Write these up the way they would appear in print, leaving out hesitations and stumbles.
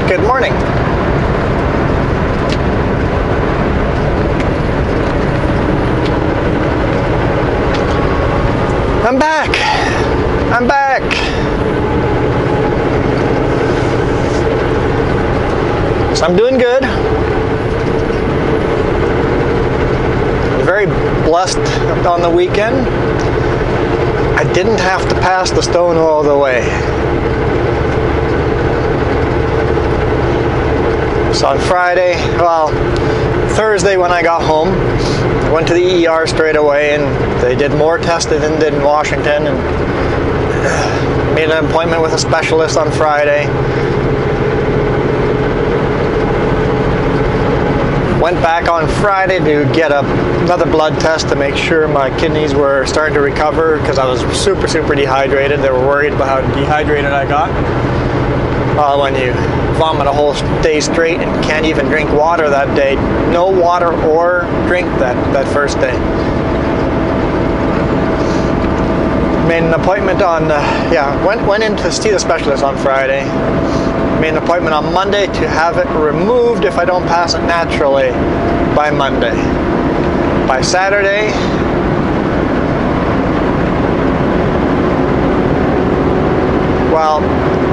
Good morning. I'm back. I'm back. So I'm doing good. Very blessed on the weekend. I didn't have to pass the stone all the way. So on Friday, well, Thursday when I got home, I went to the ER straight away, and they did more testing than did in Washington, and made an appointment with a specialist on Friday. Went back on Friday to get another blood test to make sure my kidneys were starting to recover, because I was super dehydrated. They were worried about how dehydrated I got. When you vomit a whole day straight and can't even drink water that day. No water or drink that first day. Made an appointment on, went in to see the specialist on Friday. Made an appointment on Monday to have it removed if I don't pass it naturally by Monday. By Saturday, well,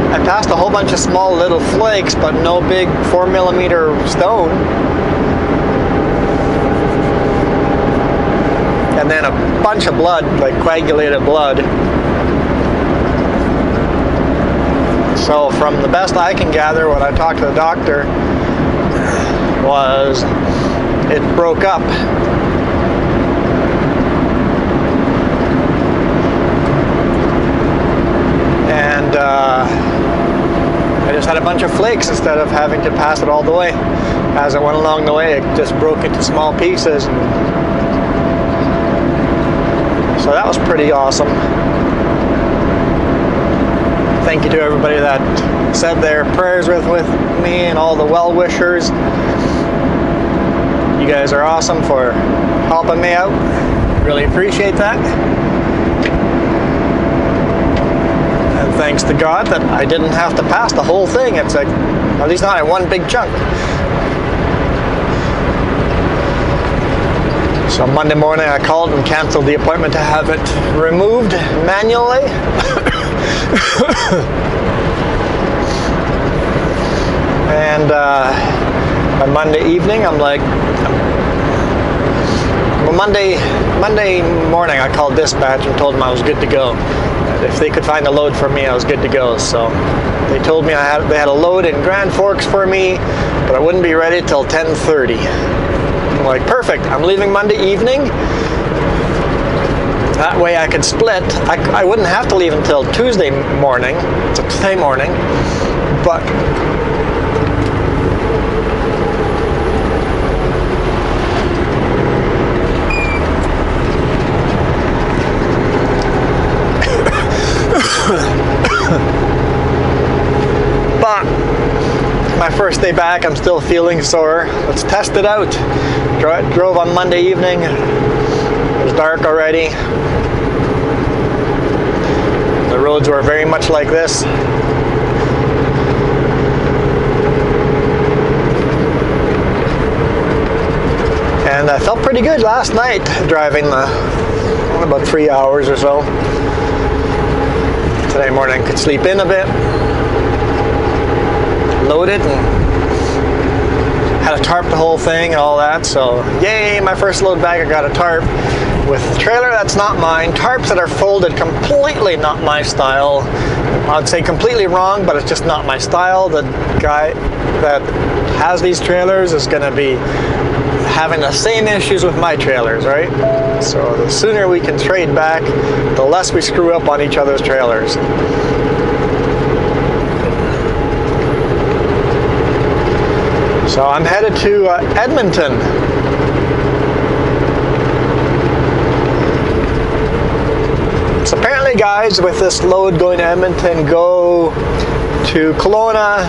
I passed a whole bunch of small little flakes, but no big 4mm stone. And then a bunch of blood, like coagulated blood. So from the best I can gather, when I talked to the doctor, was it broke up. And I just had a bunch of flakes instead of having to pass it all the way. As it went along the way, it just broke into small pieces. So that was pretty awesome. Thank you to everybody that said their prayers with me, and all the well-wishers. You guys are awesome for helping me out. Really appreciate that. And thanks to God that I didn't have to pass the whole thing. It's like, at least not in one big chunk. So Monday morning I called and canceled the appointment to have it removed manually. And by Monday evening, I'm like, well, Monday morning I called dispatch and told them I was good to go. If they could find a load for me, I was good to go. So they told me they had a load in Grand Forks for me, but I wouldn't be ready till 10:30. I'm like, perfect. I'm leaving Monday evening. That way I could split. I wouldn't have to leave until Tuesday morning. It's a Tuesday morning. But my first day back, I'm still feeling sore. Let's test it out. Drove on Monday evening. It was dark already. The roads were very much like this. And I felt pretty good last night driving about 3 hours or so. Today morning I could sleep in a bit. Loaded and had to tarp the whole thing and all that. So yay, my first load back I got a tarp. With the trailer that's not mine, tarps that are folded completely not my style. I'd say completely wrong, but it's just not my style. The guy that has these trailers is going to be having the same issues with my trailers, right? So the sooner we can trade back, the less we screw up on each other's trailers. So I'm headed to Edmonton. So apparently, guys, with this load going to Edmonton, go to Kelowna,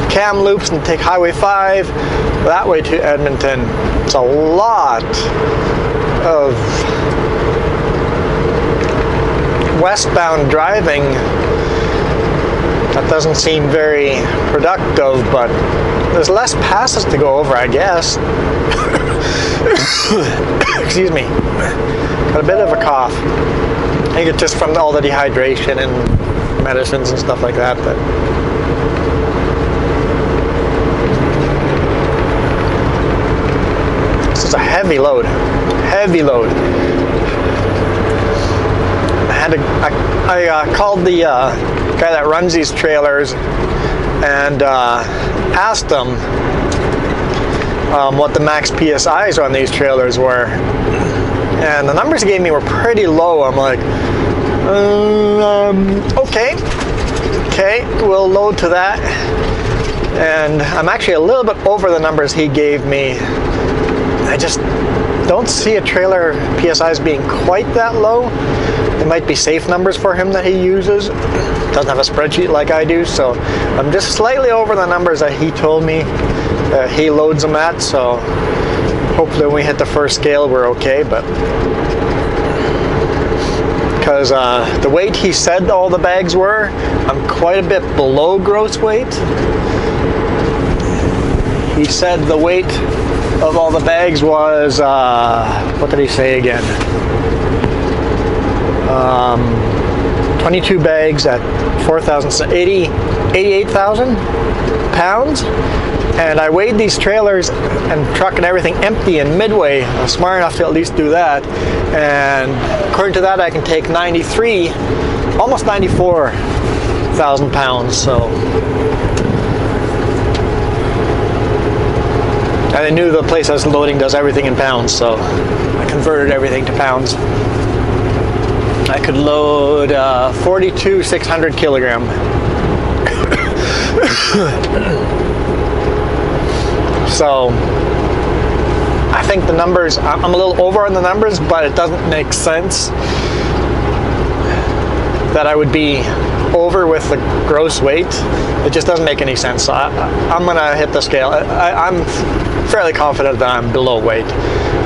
Kamloops, and take Highway 5 that way to Edmonton. It's a lot of westbound driving. At doesn't seem very productive, but there's less passes to go over, I guess. Excuse me. Got a bit of a cough. I think it's just from all the dehydration and medicines and stuff like that. But this is a heavy load. Heavy load. I called the guy that runs these trailers and asked him what the max PSIs on these trailers were, and the numbers he gave me were pretty low. I'm like, okay, we'll load to that. And I'm actually a little bit over the numbers he gave me. I just don't see a trailer PSIs being quite that low. It might be safe numbers for him that he uses. Doesn't have a spreadsheet like I do, so I'm just slightly over the numbers that he told me he loads them at. So hopefully when we hit the first scale we're okay. But because the weight he said all the bags were, I'm quite a bit below gross weight. He said the weight of all the bags was, what did he say again? 22 bags at 88,000 pounds. And I weighed these trailers and truck and everything empty in Midway. I was smart enough to at least do that. And according to that, I can take 93, almost 94,000 pounds. So. And I knew the place I was loading does everything in pounds, so I converted everything to pounds. I could load 42 600 kilogram. So I think the numbers, I'm a little over on the numbers, but it doesn't make sense that I would be over with the gross weight. It just doesn't make any sense. So I'm gonna hit the scale. I'm fairly confident that I'm below weight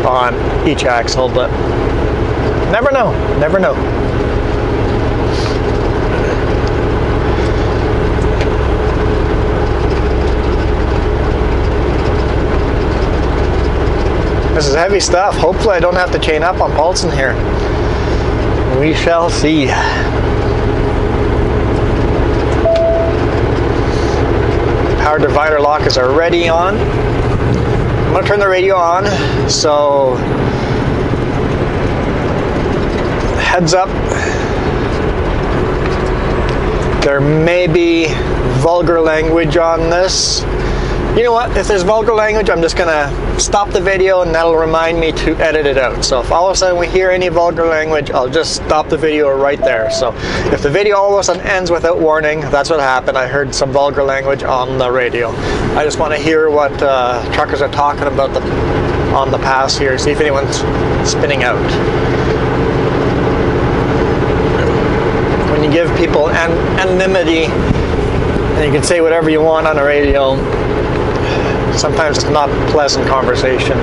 on each axle, but never know, never know. This is heavy stuff. Hopefully I don't have to chain up on Paulson here. We shall see. Power divider lock is already on. I'm going to turn the radio on, so heads up, there may be vulgar language on this. You know what, if there's vulgar language, I'm just going to stop the video and that'll remind me to edit it out. So if all of a sudden we hear any vulgar language, I'll just stop the video right there. So if the video all of a sudden ends without warning, that's what happened. I heard some vulgar language on the radio. I just want to hear what truckers are talking about on the pass here, see if anyone's spinning out. When you give people anonymity and you can say whatever you want on the radio, sometimes it's not pleasant conversation.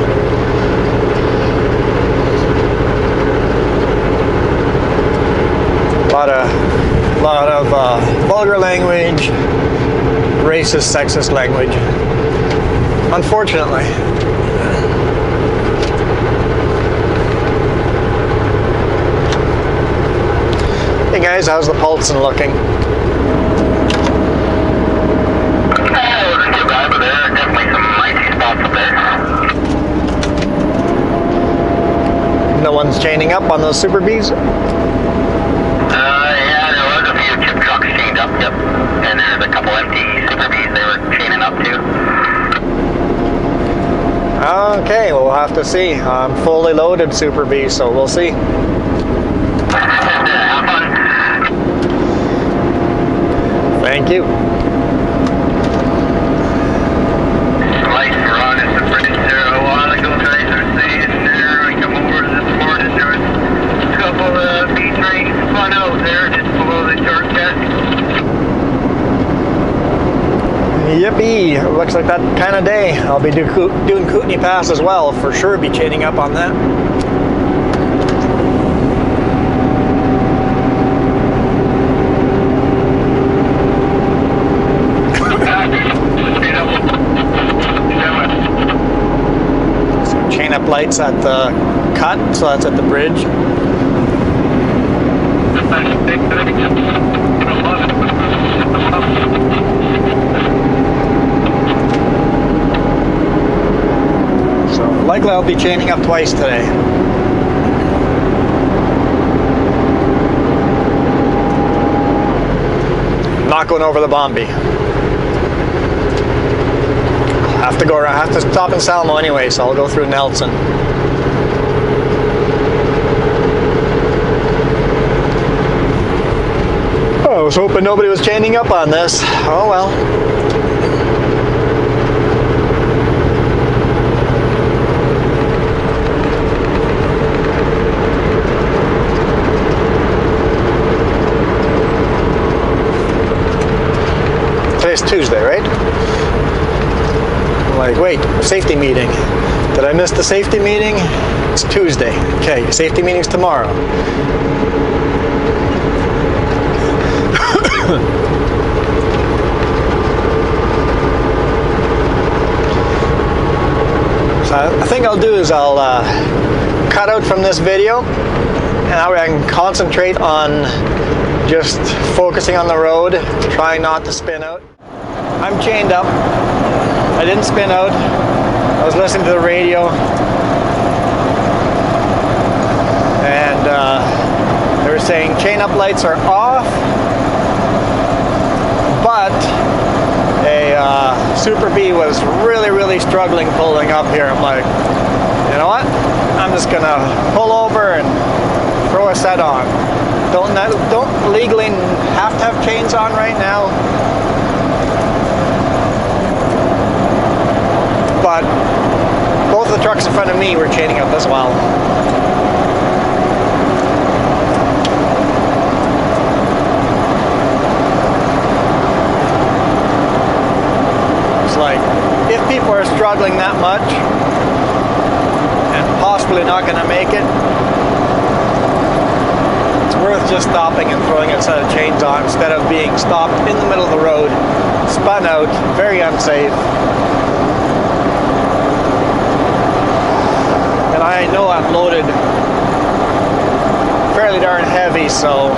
A lot of vulgar language, racist, sexist language, unfortunately. Hey guys, how's the Paulson looking? No one's chaining up on those Super Bs? Yeah, there was a few chip trucks chained up, yep. And there's a couple empty Super Bs they were chaining up too. Okay, we'll have to see. I'm fully loaded Super B, so we'll see. Have fun. Thank you. Yippee! Looks like that kind of day. I'll be doing Kootenai Pass as well, for sure. Be chaining up on that. lights at the cut, so that's at the bridge. So likely I'll be chaining up twice today. Not going over the Bombi. Have to go around. Have to stop in Salmo anyway, so I'll go through Nelson. Oh, I was hoping nobody was chaining up on this. Oh well. Today's Tuesday, right? I'm like, wait, safety meeting. Did I miss the safety meeting? It's Tuesday. Okay, safety meeting's tomorrow. So I think I'll do is I'll cut out from this video, and that way I can concentrate on just focusing on the road, trying not to spin out. I'm chained up. I didn't spin out. I was listening to the radio, and they were saying chain up lights are off, but a Super B was really struggling pulling up here. I'm like, you know what? I'm just gonna pull over and throw a set on. Don't legally have to have chains on right now. But both the trucks in front of me were chaining up as well. It's like, if people are struggling that much and possibly not going to make it, it's worth just stopping and throwing a set of chains on instead of being stopped in the middle of the road, spun out, very unsafe. I know I'm loaded fairly darn heavy, so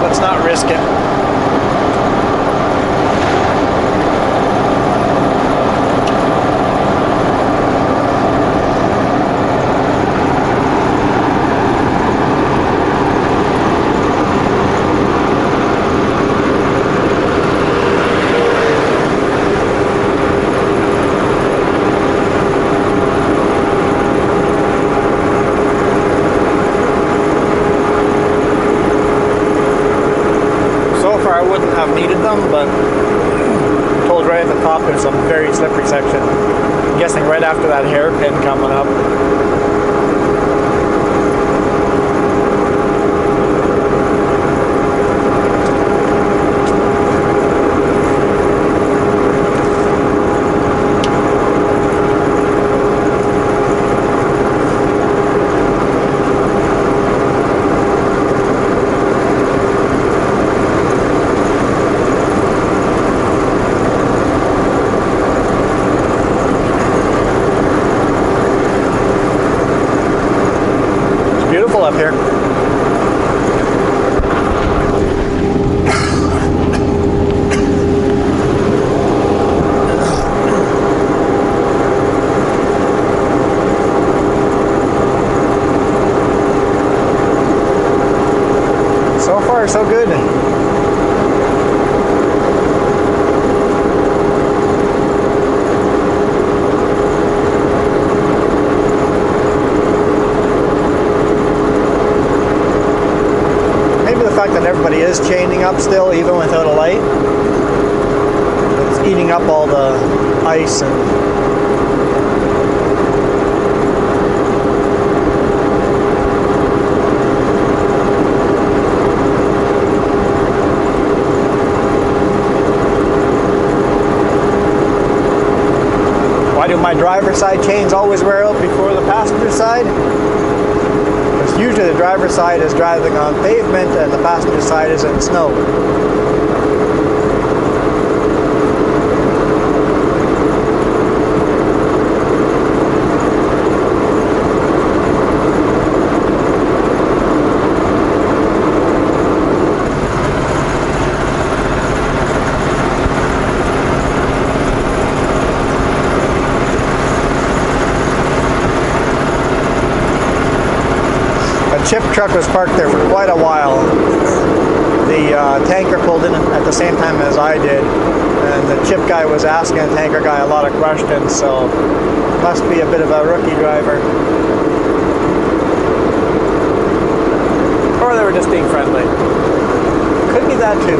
let's not risk it. Needed them, but I'm told right at the top there's some very slippery section. I'm guessing right after that hairpin coming up. Up here. So far, so good. That everybody is chaining up still, even without a light. It's eating up all the ice and why do my driver's side chains always wear out before the passenger side? Usually the driver's side is driving on pavement and the passenger side is in snow. chip truck was parked there for quite a while. The tanker pulled in at the same time as I did, and the chip guy was asking the tanker guy a lot of questions, so must be a bit of a rookie driver. Or they were just being friendly. Could be that too.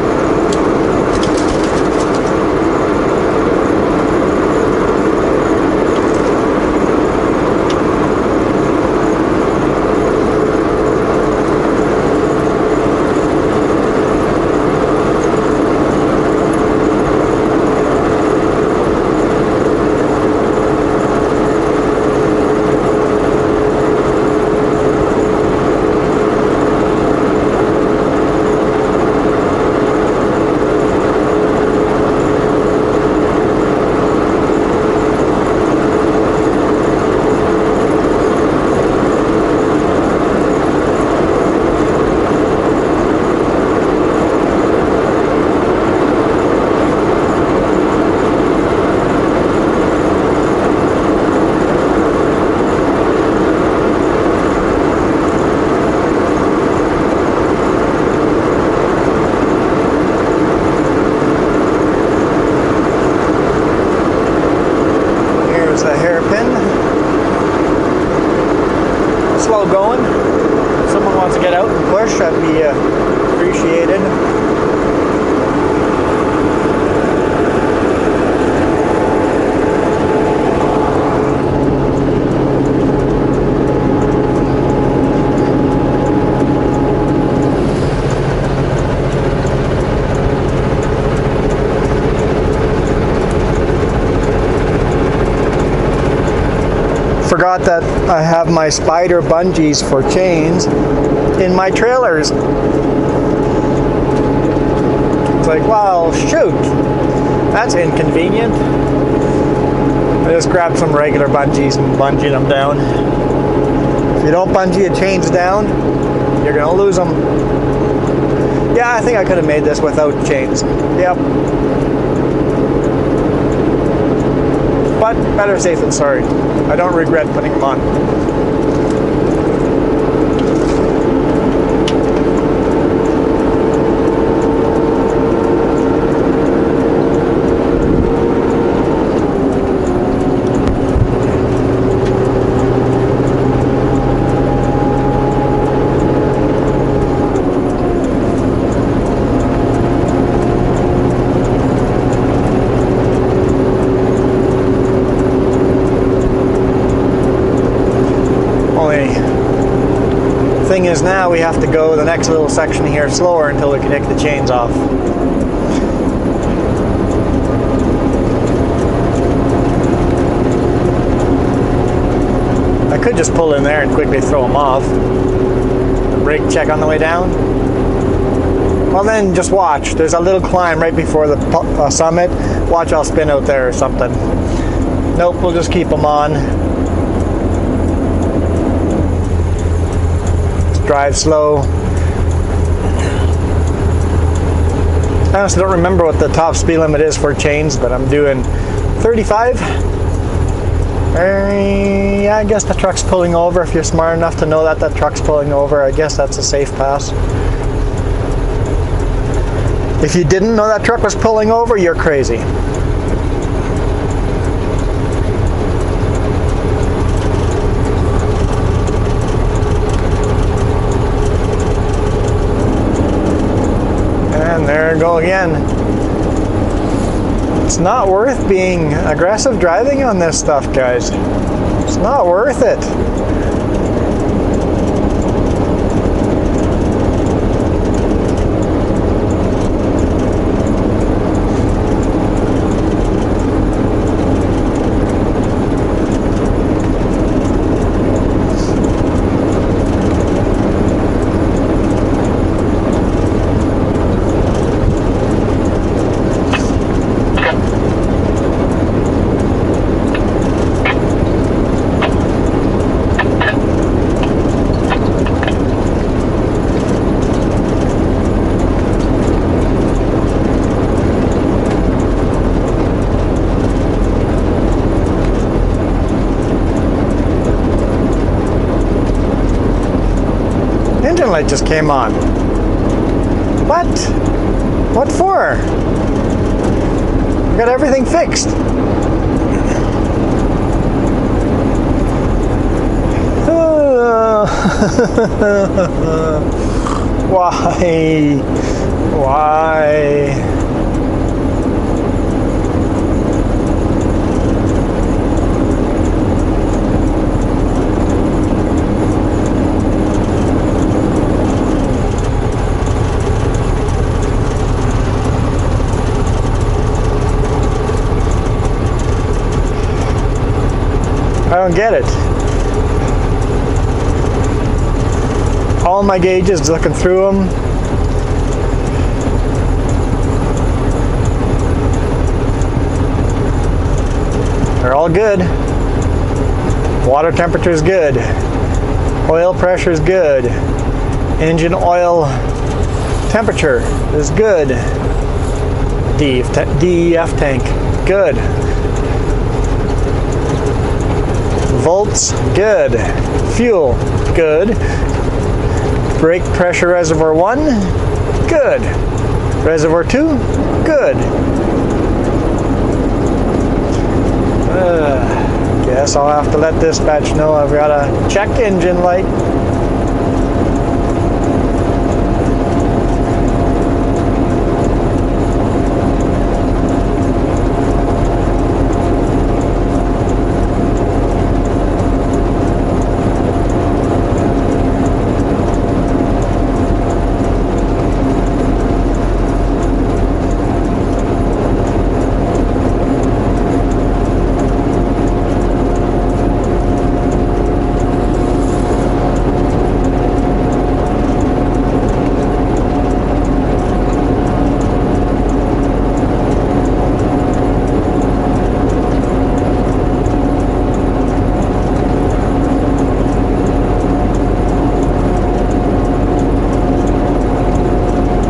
The hairpin. Slow going. If someone wants to get out and push, that'd be appreciated. Forgot that I have my spider bungees for chains in my trailers. It's like, well, shoot, that's inconvenient. I just grabbed some regular bungees and bungeed them down. If you don't bungee your chains down, you're gonna lose them. Yeah, I think I could have made this without chains. Yep. But better safe than sorry. I don't regret putting them on. Thing is, now we have to go the next little section here slower until we can take the chains off. I could just pull in there and quickly throw them off. Brake check on the way down. Well, then just watch. There's a little climb right before the summit. Watch, I'll spin out there or something. Nope, we'll just keep them on. Drive slow. I honestly don't remember what the top speed limit is for chains, but I'm doing 35. Yeah, I guess the truck's pulling over. If you're smart enough to know that the truck's pulling over, I guess that's a safe pass. If you didn't know that truck was pulling over, you're crazy. And there we go again. It's not worth being aggressive driving on this stuff, guys. It's not worth it. light just came on. What? What for? We got everything fixed. Why? Why? I don't get it. All my gauges, looking through them. They're all good. Water temperature is good. Oil pressure is good. Engine oil temperature is good. DEF tank, good. Volts, good. Fuel, good. Brake pressure reservoir 1, good. Reservoir 2, good. Guess I'll have to let dispatch know I've got a check engine light.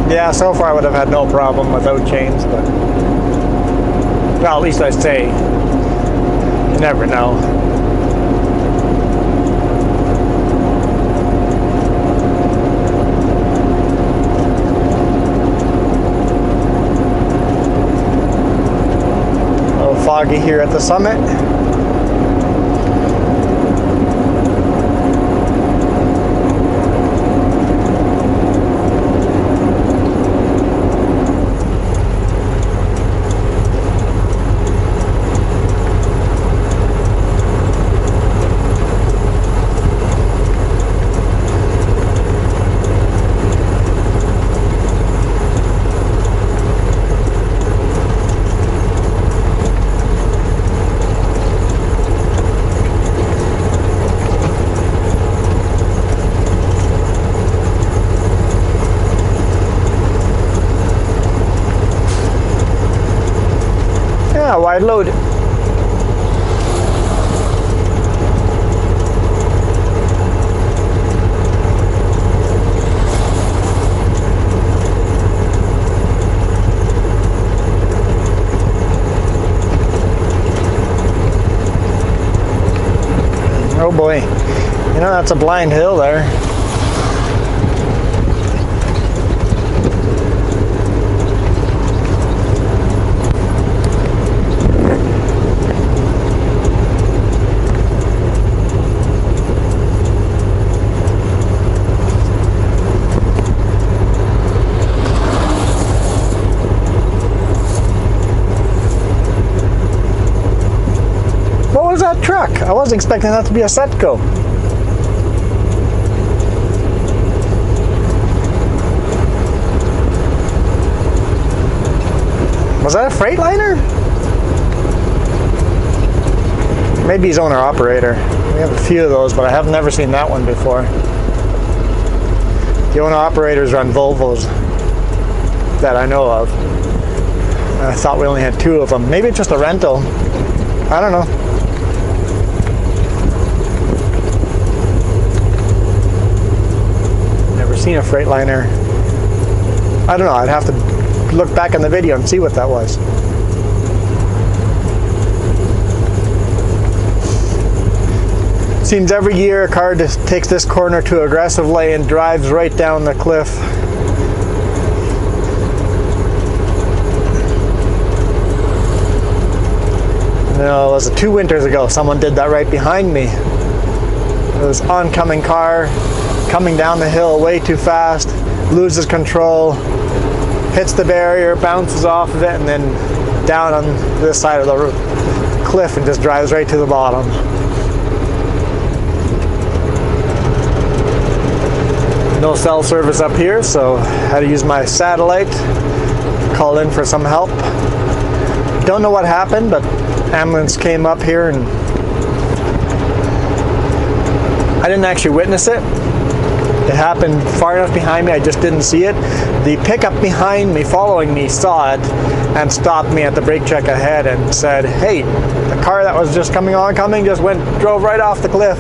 Yeah, so far I would have had no problem without chains, but well, at least I say. You never know. A little foggy here at the summit. Yeah, wide load. Oh boy, you know that's a blind hill there. What was that truck? I wasn't expecting that to be a Setco. Was that a Freightliner? Maybe he's owner-operator. We have a few of those, but I have never seen that one before. The owner-operators run Volvos that I know of. I thought we only had 2 of them. Maybe it's just a rental. I don't know. Never seen a Freightliner. I don't know. I'd have to look back in the video and see what that was. Seems every year a car just takes this corner too aggressively and drives right down the cliff. No, it was 2 winters ago. Someone did that right behind me. It was oncoming car coming down the hill way too fast, loses control, hits the barrier, bounces off of it, and then down on this side of the cliff and just drives right to the bottom. No cell service up here, so I had to use my satellite, call in for some help. Don't know what happened, but ambulance came up here and I didn't actually witness it. It happened far enough behind me, I just didn't see it. The pickup behind me, following me, saw it and stopped me at the brake check ahead and said, "Hey, the car that was just oncoming just drove right off the cliff.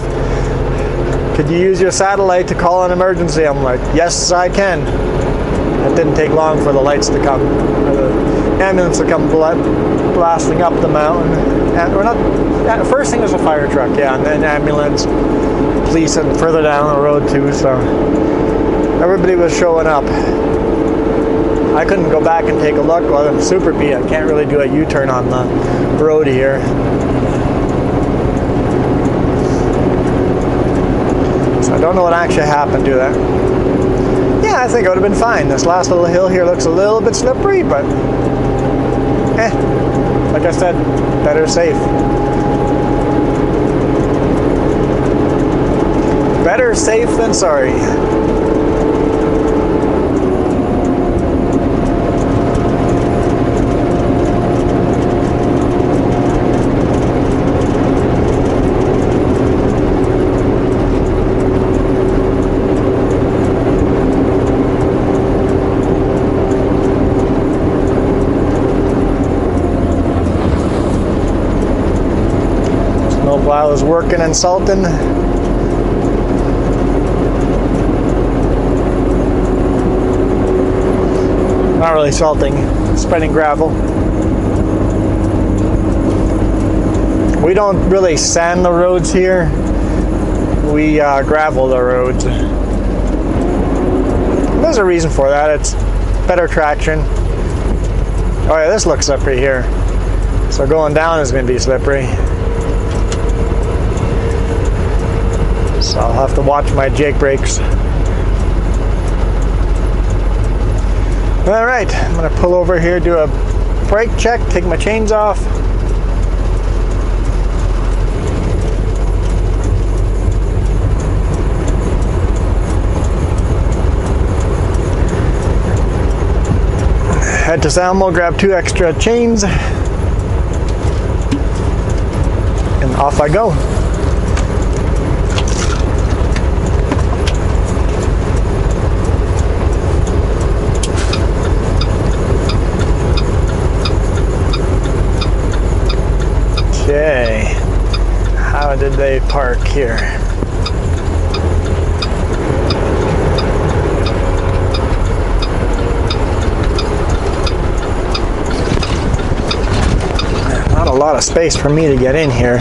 Could you use your satellite to call an emergency?" I'm like, "Yes, I can." It didn't take long for the lights to come, or the ambulance to come blasting up the mountain. And first thing was a fire truck, yeah, and then ambulance, police, and further down the road too. So everybody was showing up. I couldn't go back and take a look while I'm Super B. I can't really do a U-turn on the road here. So I don't know what actually happened to that. Yeah, I think it would have been fine. This last little hill here looks a little bit slippery, but like I said, better safe. Better safe than sorry. While I was working and salting. Not really salting, spreading gravel. We don't really sand the roads here. We gravel the roads. There's a reason for that. It's better traction. Oh yeah, this looks slippery here. So going down is going to be slippery. So I'll have to watch my Jake brakes. All right, I'm gonna pull over here, do a brake check, take my chains off. Head to Salmo, grab 2 extra chains, and off I go. Okay, how did they park here? Not a lot of space for me to get in here.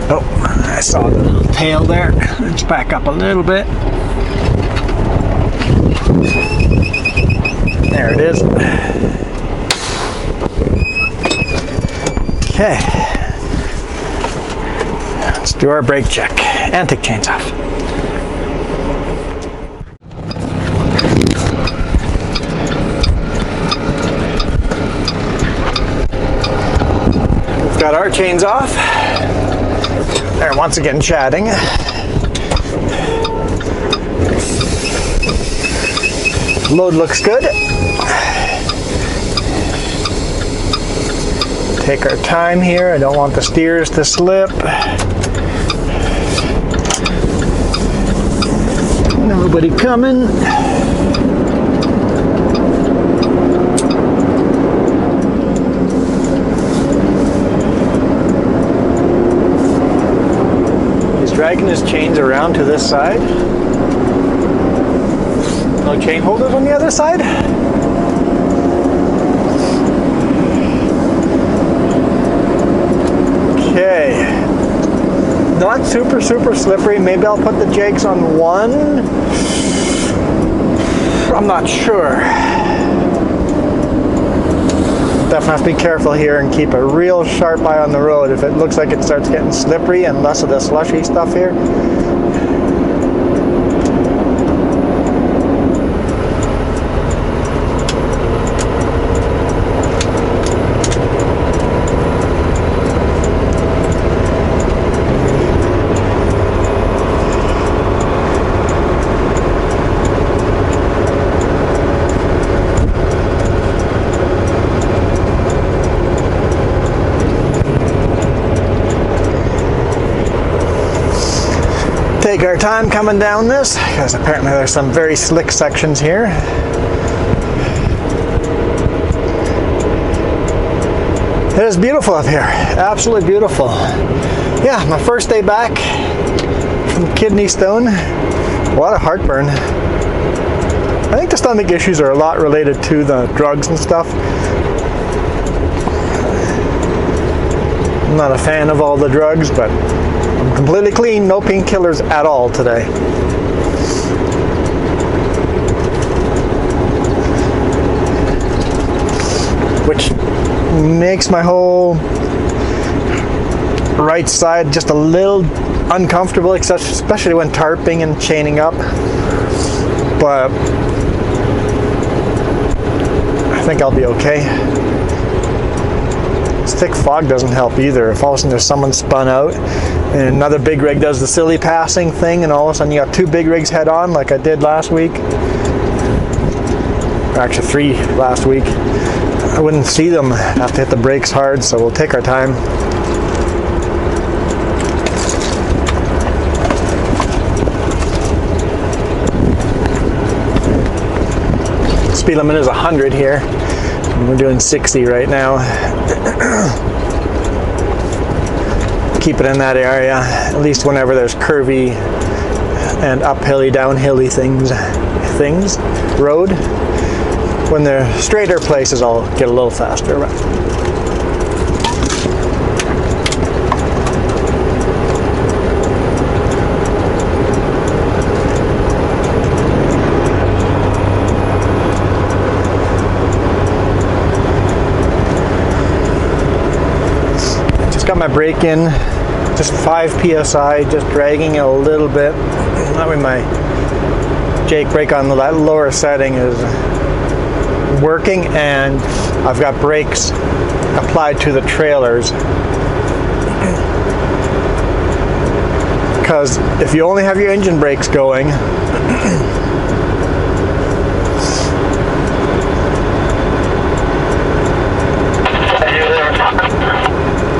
Oh, I saw the little tail there. Let's back up a little bit. There it is. Okay. Let's do our brake check and take chains off. We've got our chains off. They're once again chatting. Load looks good. Take our time here. I don't want the steers to slip. Nobody coming. He's dragging his chains around to this side. No chain holders on the other side? Okay. Not super slippery. Maybe I'll put the jakes on 1. I'm not sure. Definitely have to be careful here and keep a real sharp eye on the road. If it looks like it starts getting slippery and less of the slushy stuff here. Take our time coming down this, because apparently there's some very slick sections here. It is beautiful up here, absolutely beautiful. Yeah, my first day back from Kidney Stone. A lot of heartburn. I think the stomach issues are a lot related to the drugs and stuff. I'm not a fan of all the drugs, but I'm completely clean, no painkillers at all today. Which makes my whole right side just a little uncomfortable, especially when tarping and chaining up. But I think I'll be okay. This thick fog doesn't help either. If all of a sudden there's someone spun out and another big rig does the silly passing thing and all of a sudden you got 2 big rigs head on like I did last week, or actually 3 last week, I wouldn't see them. I have to hit the brakes hard, so we'll take our time. Speed limit is 100 here. We're doing 60 right now. Keep it in that area, at least whenever there's curvy and uphilly, downhilly things, road. When they're straighter places, I'll get a little faster. Got my brake in, just 5 psi, just dragging it a little bit. That way my Jake brake on that lower setting is working, and I've got brakes applied to the trailers. Because if you only have your engine brakes going,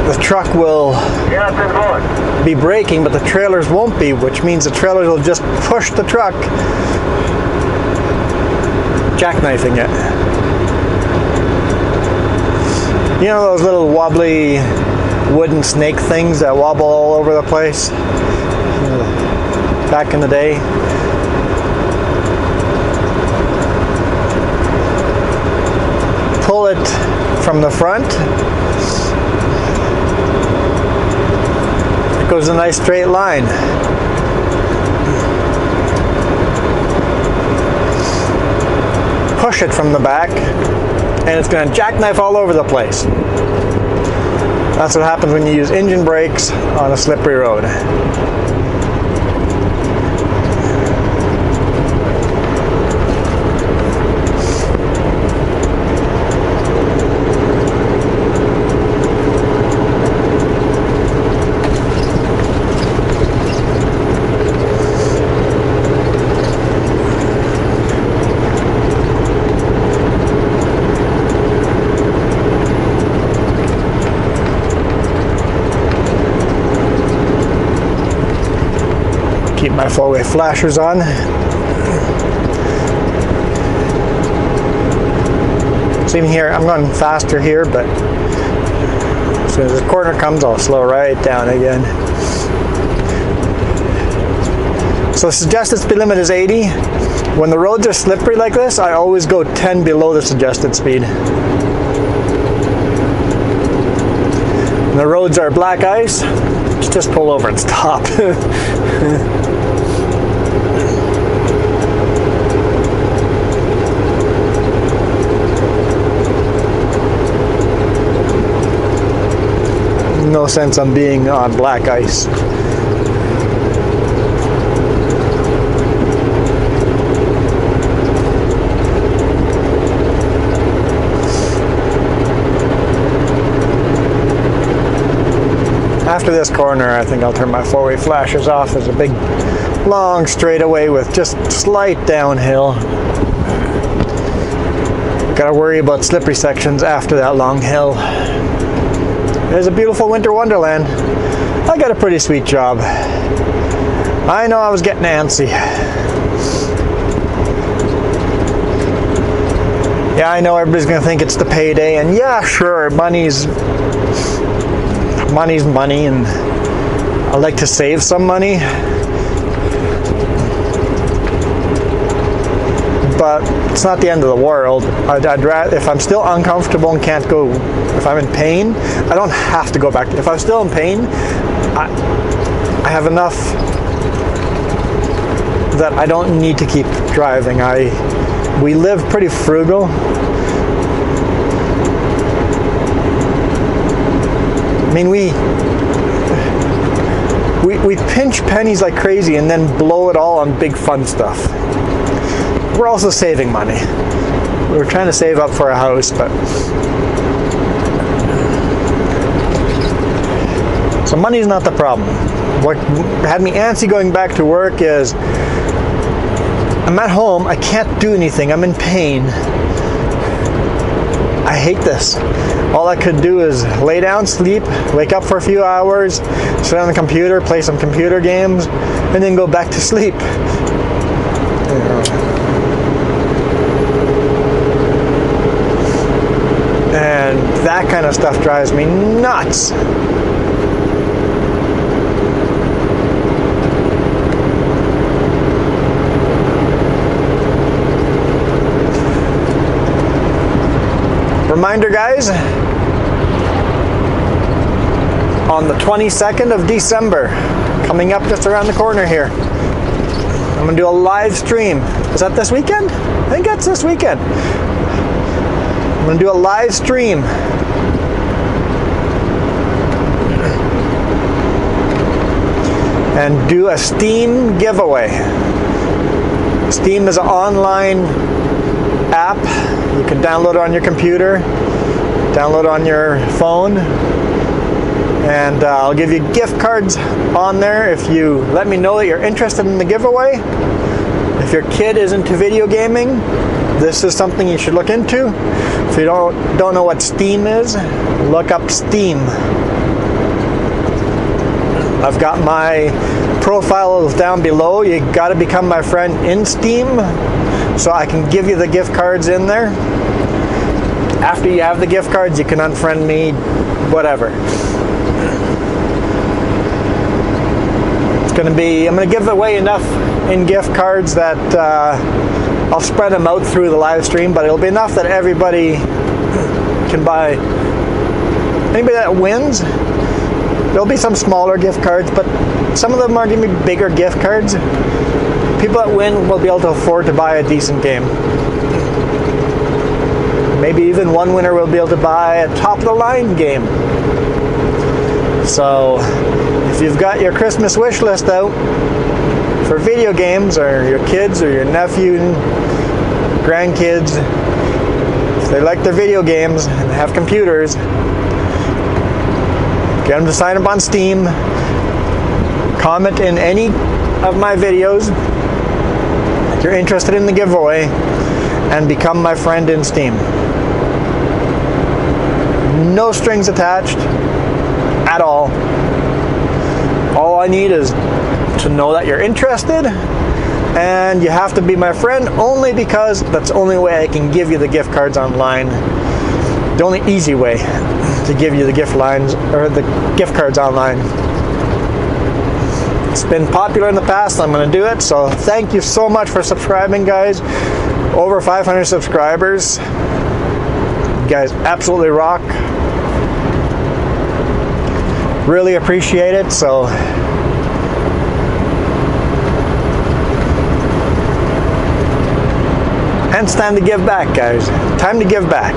the truck will be braking, but the trailers won't be, which means the trailers will just push the truck, jackknifing it. You know those little wobbly wooden snake things that wobble all over the place? Back in the day. Pull it from the front. Goes a nice straight line. Push it from the back and it's going to jackknife all over the place. That's what happens when you use engine brakes on a slippery road. Keep my 4-way flashers on. So even here, I'm going faster here, but as soon as the corner comes, I'll slow right down again. So the suggested speed limit is 80. When the roads are slippery like this, I always go 10 below the suggested speed. And the roads are black ice. Just pull over and stop. No sense on being on black ice. After this corner, I think I'll turn my four-way flashers off. There's a big, long straightaway with just slight downhill. Gotta worry about slippery sections after that long hill. There's a beautiful winter wonderland. I got a pretty sweet job. I know I was getting antsy. Yeah, I know everybody's gonna think it's the payday, and yeah, sure, money's money, and I like to save some money, but it's not the end of the world. I'd rather, if I'm still uncomfortable and can't go, if I'm in pain, I don't have to go back. If I'm still in pain, I have enough that I don't need to keep driving. We live pretty frugal. I mean, we pinch pennies like crazy and then blow it all on big fun stuff. We're also saving money. We're trying to save up for a house, but so money's not the problem. What had me antsy going back to work is I'm at home, I can't do anything, I'm in pain. I hate this. All I could do is lay down, sleep, wake up for a few hours, sit on the computer, play some computer games, and then go back to sleep. And that kind of stuff drives me nuts. Reminder, guys, on the 22nd of December, coming up just around the corner here, I'm going to do a live stream. Is that this weekend? I think that's this weekend. I'm going to do a live stream. And do a Steam giveaway. Steam is an online app. You can download it on your computer, download it on your phone, and I'll give you gift cards on there if you let me know that you're interested in the giveaway. If your kid is into video gaming, this is something you should look into. If you don't know what Steam is, look up Steam. I've got my profiles down below. You got to become my friend in Steam so I can give you the gift cards in there. After you have the gift cards, you can unfriend me, whatever. I'm going to give away enough in gift cards that I'll spread them out through the live stream, but it'll be enough that everybody can buy. Anybody that wins, there'll be some smaller gift cards, but some of them are going to be bigger gift cards. People that win will be able to afford to buy a decent game. Maybe even one winner will be able to buy a top-of-the-line game. So, if you've got your Christmas wish list out for video games, or your kids, or your nephew, grandkids, if they like their video games and have computers, get them to sign up on Steam, comment in any of my videos if you're interested in the giveaway, and become my friend in Steam. No strings attached at all. All I need is to know that you're interested, and you have to be my friend only because that's the only way I can give you the gift cards online. The only easy way to give you the gift cards online. It's been popular in the past. I'm going to do it. So thank you so much for subscribing, guys. Over 500 subscribers. You guys absolutely rock. Really appreciate it. So hence time to give back, guys. Time to give back.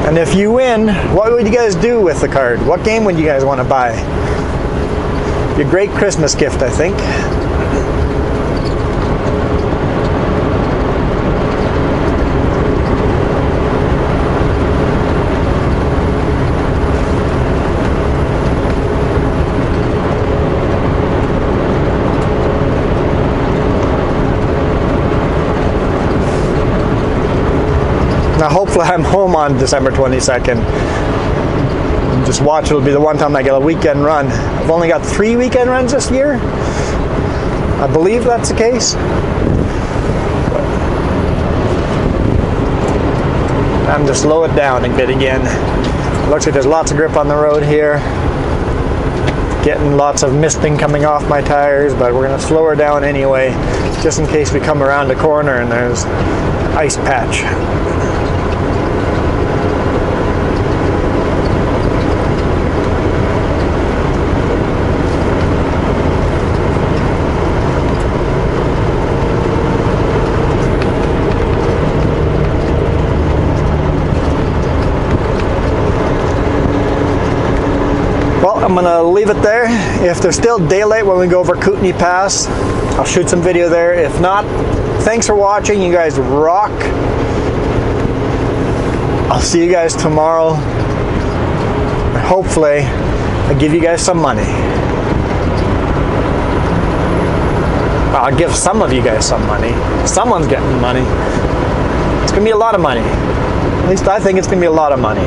And if you win, what would you guys do with the card? What game would you guys want to buy? Be a great Christmas gift, I think. Now hopefully I'm home on December 22nd. Just watch, it'll be the one time I get a weekend run. I've only got 3 weekend runs this year. I believe that's the case. Time to slow it down a bit again. Looks like there's lots of grip on the road here. Getting lots of misting coming off my tires, but we're gonna slow her down anyway, just in case we come around the corner and there's ice patch. I'm gonna leave it there. If there's still daylight when we go over Kootenai Pass, I'll shoot some video there. If not, thanks for watching. You guys rock. I'll see you guys tomorrow. Hopefully, I give you guys some money. I'll give some of you guys some money. Someone's getting money. It's gonna be a lot of money. At least I think it's gonna be a lot of money.